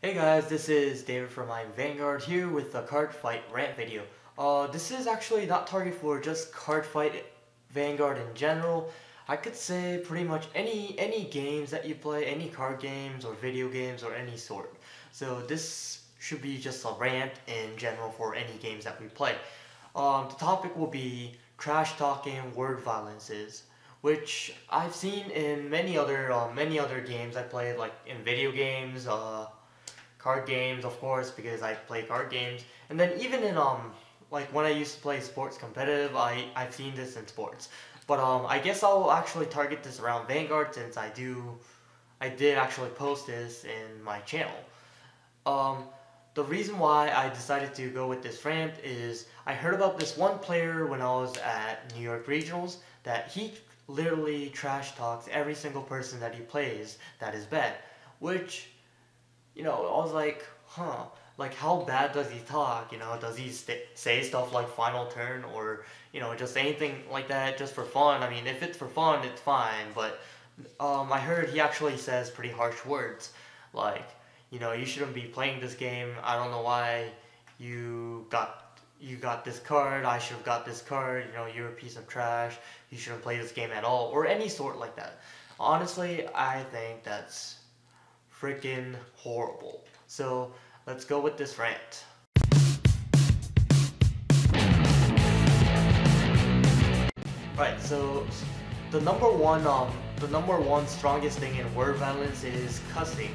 Hey guys, this is David from my Vanguard here with the Cardfight rant video. This is actually not targeted for just Cardfight Vanguard in general. I could say pretty much any games that you play, any card games or video games or any sort. So this should be just a rant in general for any games that we play. The topic will be trash talking word violences, which I've seen in many other games I played, like in video games, card games, of course, because I play card games, and then even in like when I used to play sports competitive, I've seen this in sports. But I guess I'll actually target this around Vanguard since I did actually post this in my channel. The reason why I decided to go with this rant is I heard about this one player when I was at New York Regionals that he literally trash talks every single person that he plays that is bad, which, I was like, like how bad does he talk? Does he say stuff like final turn or, just anything like that just for fun? I mean, if it's for fun, it's fine, but I heard he actually says pretty harsh words, like, you shouldn't be playing this game. I don't know why you got this card. I should have got this card. You're a piece of trash. You shouldn't play this game at all, or any sort like that. Honestly, I think that's freaking horrible. So let's go with this rant. Right, so the number one strongest thing in word violence is cussing.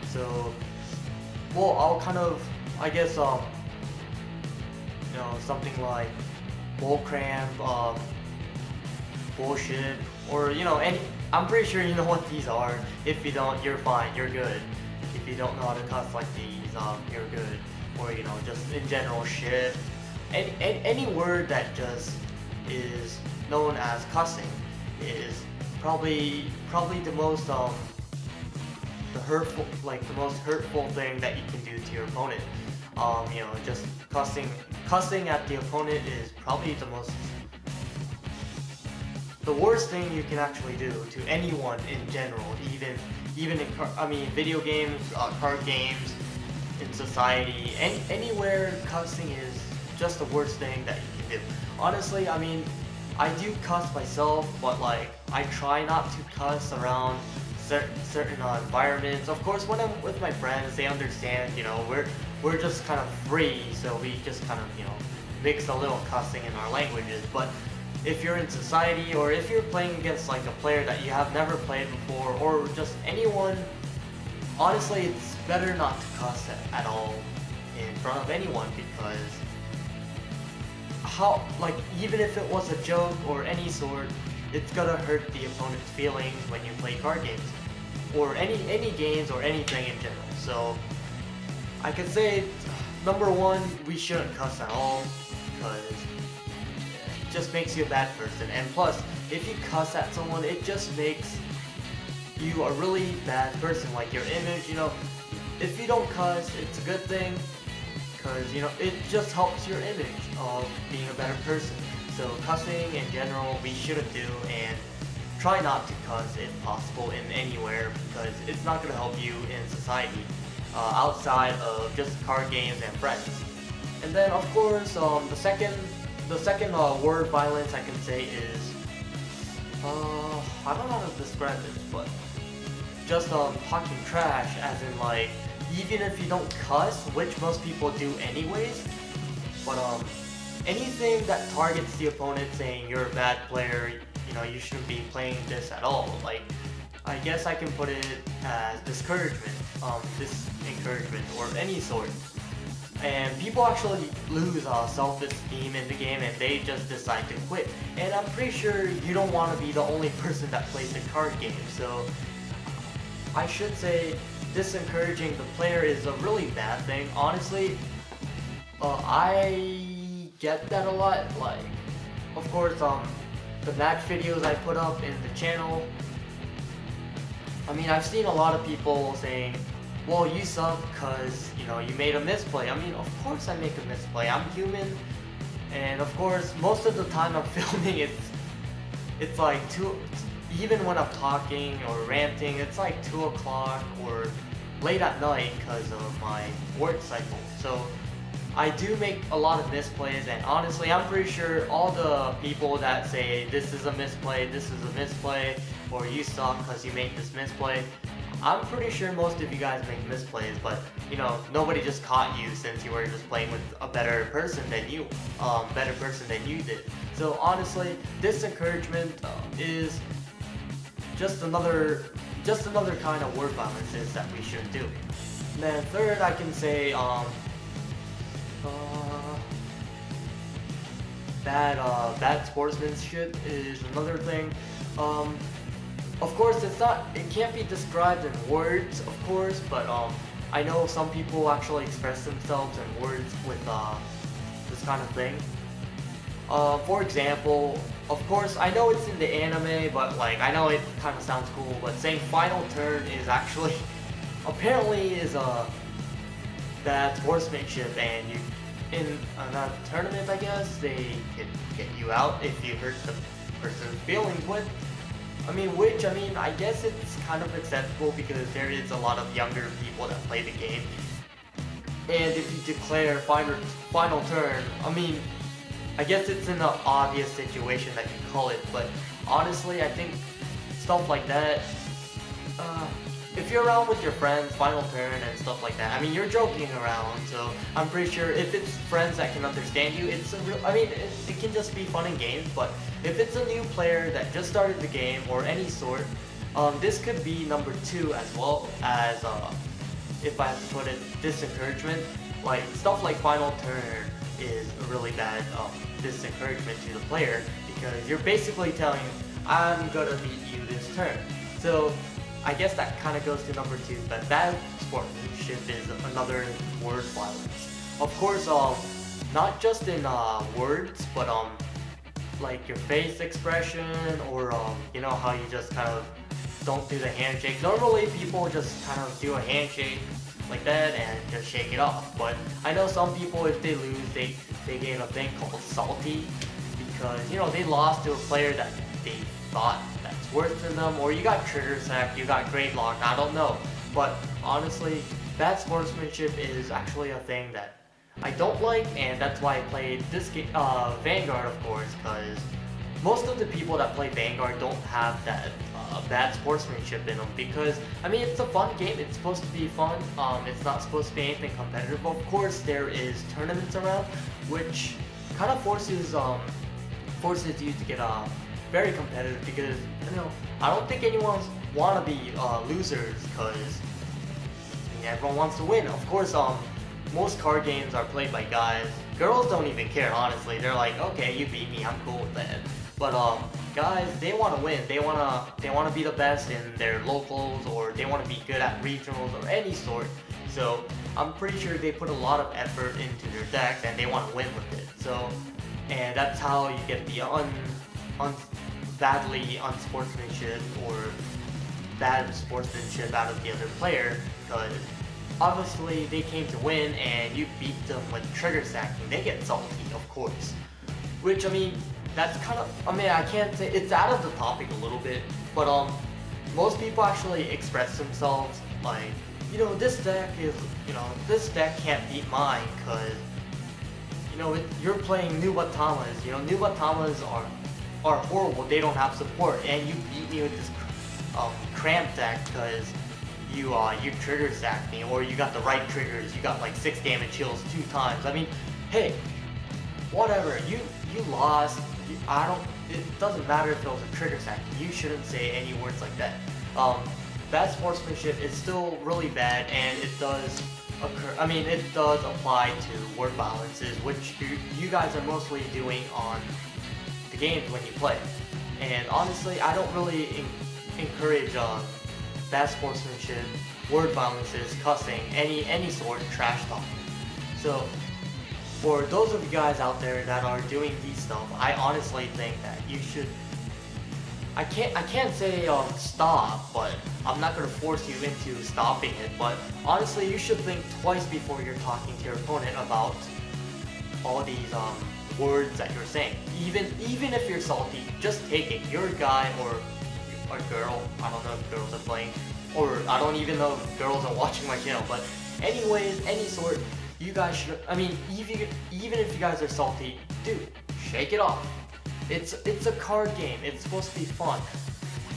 So, well, I'll kind of, I guess, something like bullcrap, bullshit, or I'm pretty sure you know what these are. If you don't, you're fine, you're good. If you don't know how to cuss like these, you're good. Or just in general shit. Any word that just is known as cussing is probably the most the most hurtful thing that you can do to your opponent. Just cussing at the opponent is probably the worst thing you can actually do to anyone in general, even in video games, card games, in society, anywhere. Cussing is just the worst thing that you can do. Honestly, I mean, I do cuss myself, but like I try not to cuss around certain environments. Of course, when I'm with my friends, they understand. We're just kind of free, so we just kind of mix a little cussing in our languages. But if you're in society, or if you're playing against like a player that you have never played before, or just anyone, honestly, it's better not to cuss at all in front of anyone, because even if it was a joke or any sort, it's gonna hurt the opponent's feelings when you play card games, or any games or anything in general. So I could say, number one, we shouldn't cuss at all, because it just makes you a bad person. And plus, if you cuss at someone, it just makes you a really bad person, like your image. If you don't cuss, it's a good thing, because it just helps your image of being a better person. So cussing in general we shouldn't do, and try not to cuss if possible in anywhere, because it's not going to help you in society outside of just card games and friends. And then of course the second word violence I can say is I don't know how to describe it, but just talking trash, as in like, even if you don't cuss, which most people do anyways, but anything that targets the opponent, saying you're a bad player, you shouldn't be playing this at all. Like, I guess I can put it as discouragement, disencouragement, or any sort. And people actually lose self-esteem in the game, and they just decide to quit. And I'm pretty sure you don't want to be the only person that plays the card game. So I should say disencouraging the player is a really bad thing. Honestly, I get that a lot. Like, of course, the match videos I put up in the channel, I mean, I've seen a lot of people saying, well, you suck because, you made a misplay. I mean, of course I make a misplay. I'm human. And of course, most of the time I'm filming, it's like even when I'm talking or ranting, it's like 2 o'clock or late at night because of my work cycle. So I do make a lot of misplays, and honestly, I'm pretty sure all the people that say this is a misplay, or you suck because you make this misplay, I'm pretty sure most of you guys make misplays, but you know, nobody just caught you since you were just playing with a better person than you did. So honestly, discouragement is just another kind of word violence that we shouldn't do. And then third, I can say bad sportsmanship is another thing. Of course, it can't be described in words, of course, but I know some people actually express themselves in words with this kind of thing. For example, of course, I know it's in the anime, but like, I know it kind of sounds cool, but saying final turn is actually, apparently is bad sportsmanship, and you, in a tournament, I guess, they can get you out if you hurt the person's feelings with. I guess it's kind of acceptable because there is a lot of younger people that play the game. And if you declare final turn, I guess it's in an obvious situation that you call it, but honestly, I think stuff like that, if you're around with your friends, final turn and stuff like that, you're joking around, so I'm pretty sure if it's friends that can understand you, it's a real, it can just be fun and games, but if it's a new player that just started the game or any sort, this could be number 2 as well as, if I have to put it, disencouragement. Like, stuff like final turn is a really bad disencouragement to the player, because you're basically telling him, I'm gonna beat you this turn. So I guess that kind of goes to number 2, but bad sportsmanship is another word violence. Of course, not just in words, but like your face expression, or you know how you just kind of don't do the handshake. Normally people just kind of do a handshake like that and just shake it off, but I know some people, if they lose, they get a thing called salty, because you know, they lost to a player that they thought that's worse than them, or you got trigger sacked, you got grade locked, I don't know. But honestly, bad sportsmanship is actually a thing that I don't like, and that's why I played this game, Vanguard, of course, because most of the people that play Vanguard don't have that bad sportsmanship in them, because it's a fun game, it's supposed to be fun, it's not supposed to be anything competitive. Of course, there is tournaments around, which kind of forces you to get very competitive, because you know, I don't think anyone want to be losers, because everyone wants to win. Of course, most card games are played by guys. Girls don't even care, honestly. They're like, okay, you beat me, I'm cool with that. But guys, they want to win. They want to be the best in their locals, or they want to be good at regionals or any sort. So I'm pretty sure they put a lot of effort into their decks, and they want to win with it. So, and that's how you get the badly unsportsmanship or bad sportsmanship out of the other player, because obviously they came to win and you beat them with trigger sacking. They get salty, of course. Which, that's kind of, I can't say, it's out of the topic a little bit, but most people actually express themselves like, you know, this deck can't beat mine, because, you know, you're playing new Watamas. You know, new Watamas are horrible, they don't have support, and you beat me with this cramp deck because you trigger sacked me, or you got the right triggers, you got like 6 damage heals 2 times. Hey, whatever, you lost, it doesn't matter if it was a trigger sack, you shouldn't say any words like that. Bad sportsmanship is still really bad, and it does occur, it does apply to word violences, which you guys are mostly doing on the games when you play. And honestly, I don't really encourage bad sportsmanship, word violences, cussing, any sort of trash talk. So for those of you guys out there that are doing these stuff, I honestly think that you should, I can't say stop, but I'm not gonna force you into stopping it, but honestly, you should think twice before you're talking to your opponent about all these words that you're saying. Even if you're salty, just take it. You're a guy or a girl, I don't know if girls are playing, or I don't even know if girls are watching my channel, but anyways, any sort, you guys should, I mean, even if you guys are salty, dude, shake it off. It's a card game, it's supposed to be fun.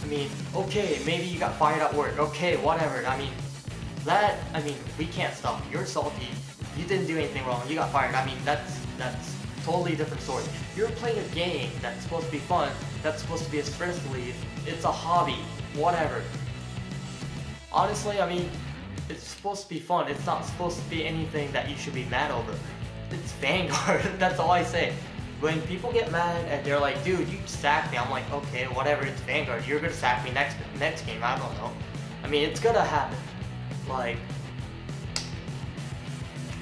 I mean, okay, maybe you got fired at work, okay, whatever, I mean, we can't stop. You're salty, you didn't do anything wrong, you got fired, I mean, that's totally different story. You're playing a game that's supposed to be fun, that's supposed to be a stress relief, it's a hobby, whatever. Honestly, I mean, it's supposed to be fun, it's not supposed to be anything that you should be mad over. It's Vanguard, that's all I say. When people get mad and they're like, dude, you sacked me, I'm like, okay, whatever, it's Vanguard, you're gonna sack me next game, I don't know. I mean, it's gonna happen. Like,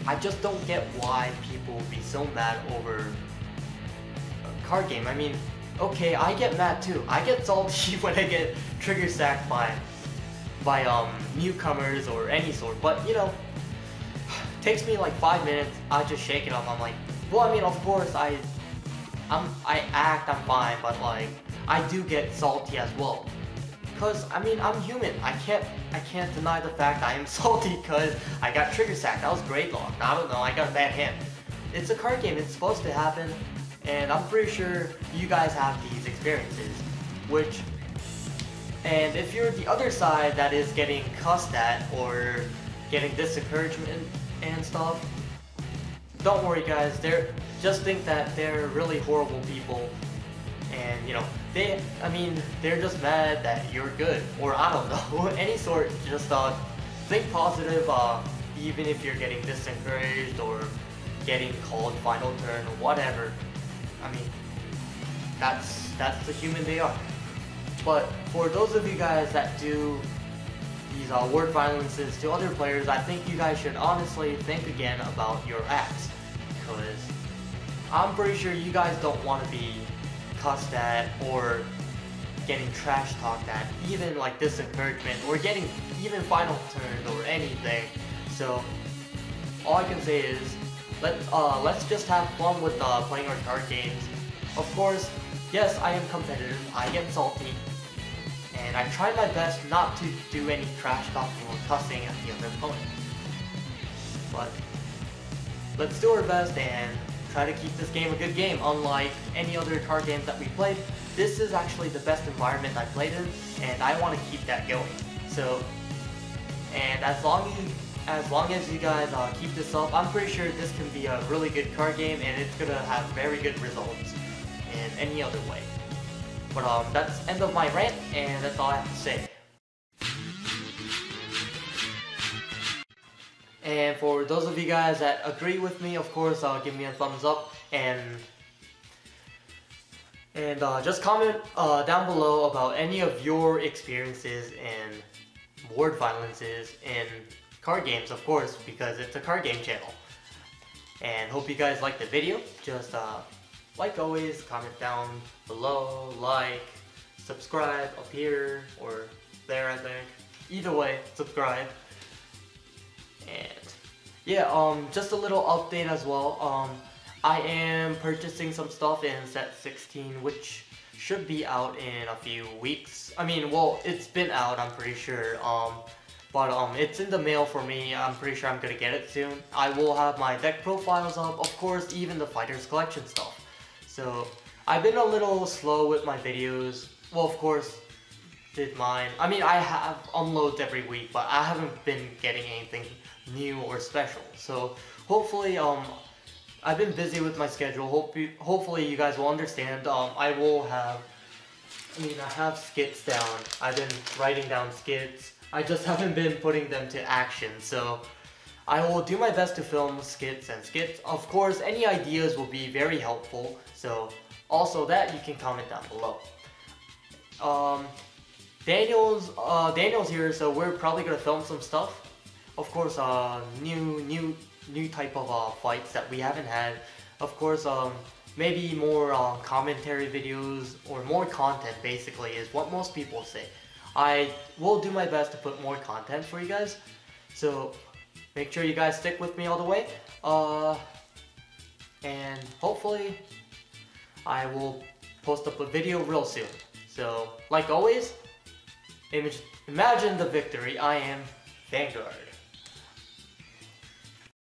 I just don't get why people be so mad over a card game. I mean, okay, I get mad too. I get salty when I get trigger sacked by newcomers or any sort. But you know, it takes me like 5 minutes. I just shake it up. I'm like, well, I mean, of course, I act, I'm fine, but like, I do get salty as well. Cause I mean, I'm human. I can't deny the fact I am salty because I got trigger sacked. That was grade long. I don't know. I got a bad hand. It's a card game. It's supposed to happen, and I'm pretty sure you guys have these experiences. And if you're the other side that is getting cussed at or getting discouragement and stuff, don't worry, guys. Just think that they're really horrible people. And you know, they're just mad that you're good, or I don't know, any sort. Just think positive, even if you're getting disencouraged or getting called final turn or whatever. I mean, that's the human they are. But for those of you guys that do these word violences to other players, I think you guys should honestly think again about your acts, because I'm pretty sure you guys don't want to be cussed at or getting trash talked at, even like discouragement or getting even final turned or anything. So all I can say is let's just have fun with playing our card games. Of course, yes, I am competitive, I get salty, and I try my best not to do any trash talking or cussing at the other opponent. But let's do our best and try to keep this game a good game. Unlike any other card games that we played, this is actually the best environment I played in, and I want to keep that going. So, and as long as you guys keep this up, I'm pretty sure this can be a really good card game, and it's gonna have very good results in any other way. But that's the end of my rant, and that's all I have to say. And for those of you guys that agree with me, of course, give me a thumbs up, and just comment down below about any of your experiences and word violences in card games, of course, because it's a card game channel. And hope you guys liked the video. Just like always, comment down below, like, subscribe up here or there, I think. Either way, subscribe. And yeah, just a little update as well. I am purchasing some stuff in set 16, which should be out in a few weeks. I mean, well, it's been out, I'm pretty sure. But it's in the mail for me. I'm pretty sure I'm gonna get it soon. I will have my deck profiles up, of course, even the Fighters Collection stuff. So I've been a little slow with my videos. Well, of course, did mine. I mean, I have uploads every week, but I haven't been getting anything new or special. So hopefully, I've been busy with my schedule. Hopefully you guys will understand. I have skits down. I've been writing down skits. I just haven't been putting them to action. So I will do my best to film skits and skits. Of course, any ideas will be very helpful. So also that you can comment down below. Daniel's here, so we're probably gonna film some stuff. Of course, new type of fights that we haven't had. Of course, maybe more commentary videos or more content. Basically, is what most people say. I will do my best to put more content for you guys. So make sure you guys stick with me all the way. And hopefully, I will post up a video real soon. So, like always, Imagine the victory. I am Vanguard.